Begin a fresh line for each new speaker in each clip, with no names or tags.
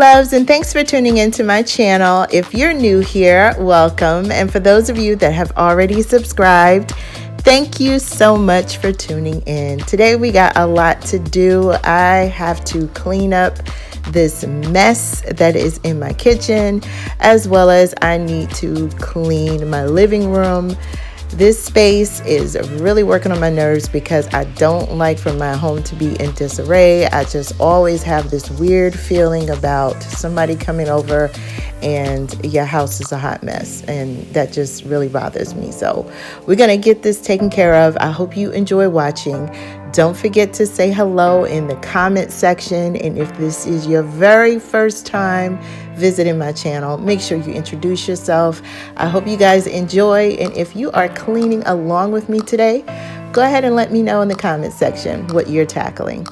loves, and thanks for tuning into my channel. If you're new here, welcome. And for those of you that have already subscribed, thank you so much for tuning in. Today we got a lot to do. I have to clean up this mess that is in my kitchen, as well as I need to clean my living room. This space is really working on my nerves because I don't like for my home to be in disarray. I just always have this weird feeling about somebody coming over and your house is a hot mess, and that just really bothers me. So we're gonna get this taken care of. I hope you enjoy watching. Don't forget to say hello in the comment section, and if this is your very first time visiting my channel, make sure you introduce yourself. I hope you guys enjoy, and if you are cleaning along with me today, go ahead and let me know in the comment section what you're tackling.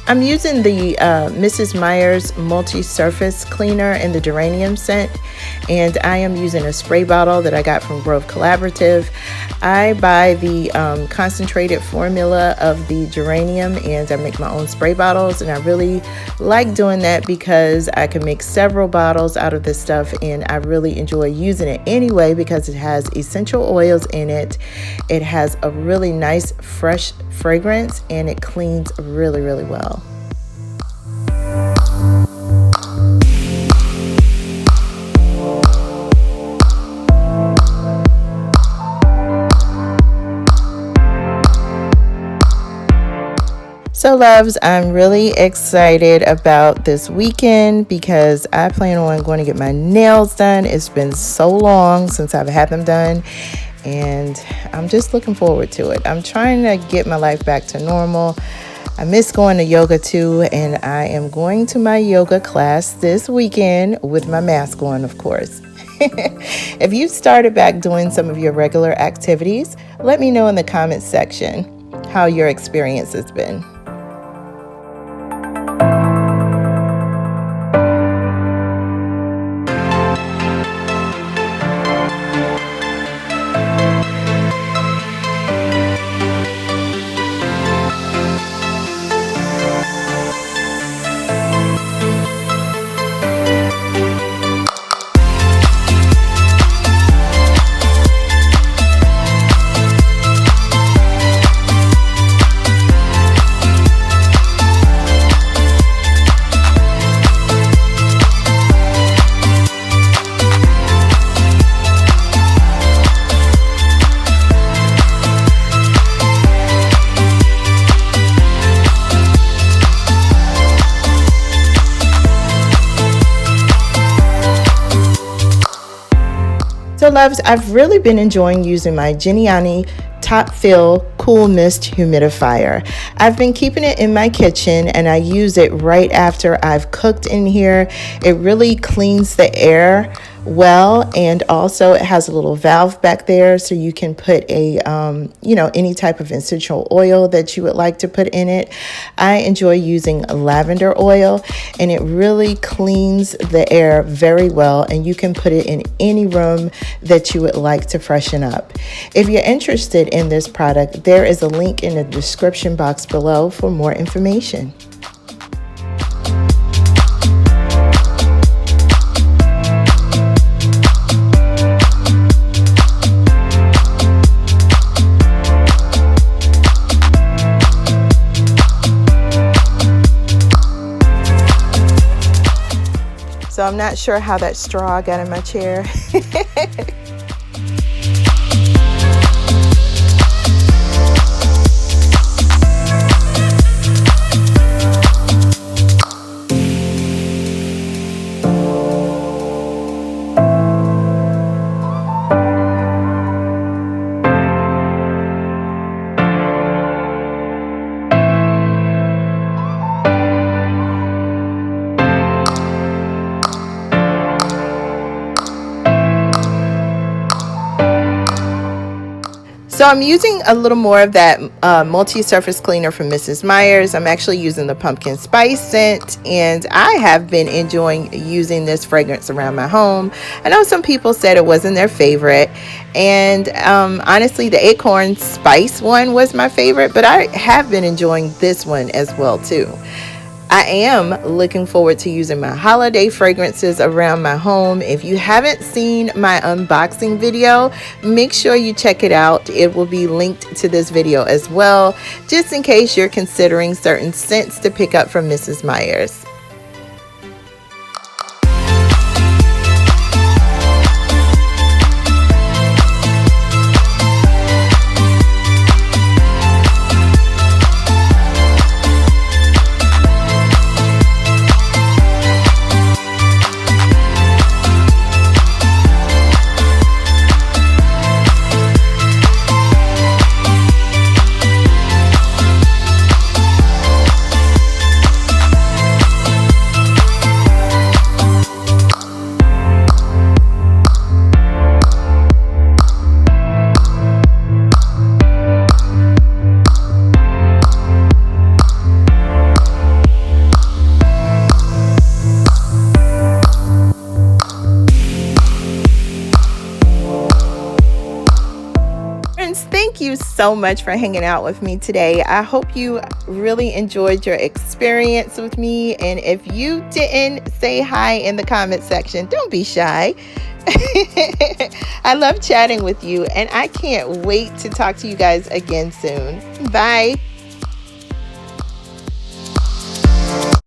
I'm using the Mrs. Meyer's multi-surface cleaner in the geranium scent, and I am using a spray bottle that I got from Grove Collaborative. I buy the concentrated formula of the geranium, and I make my own spray bottles, and I really like doing that because I can make several bottles out of this stuff, and I really enjoy using it anyway because it has essential oils in it. It has a really nice fresh fragrance, and it cleans really, really well. So loves, I'm really excited about this weekend because I plan on going to get my nails done. It's been so long since I've had them done, and I'm just looking forward to it. I'm trying to get my life back to normal. I miss going to yoga too, and I am going to my yoga class this weekend with my mask on, of course. If you've started back doing some of your regular activities, let me know in the comments section how your experience has been. So loves, I've really been enjoying using my Geniani Top Fill Cool Mist Humidifier. I've been keeping it in my kitchen, and I use it right after I've cooked in here. It really cleans the air well, and also it has a little valve back there so you can put a any type of essential oil that you would like to put in it. I enjoy using lavender oil, and it really cleans the air very well, and you can put it in any room that you would like to freshen up. If you're interested in this product, there is a link in the description box below for more information. So I'm not sure how that straw got in my chair. So I'm using a little more of that multi-surface cleaner from Mrs. Meyer's. I'm actually using the pumpkin spice scent, and I have been enjoying using this fragrance around my home. I know some people said it wasn't their favorite, and honestly the acorn spice one was my favorite, but I have been enjoying this one as well too. I am looking forward to using my holiday fragrances around my home. If you haven't seen my unboxing video, make sure you check it out. It will be linked to this video as well, just in case you're considering certain scents to pick up from Mrs. Meyer's. Thank you so much for hanging out with me today. I hope you really enjoyed your experience with me. And if you didn't, say hi in the comment section. Don't be shy. I love chatting with you, and I can't wait to talk to you guys again soon. Bye.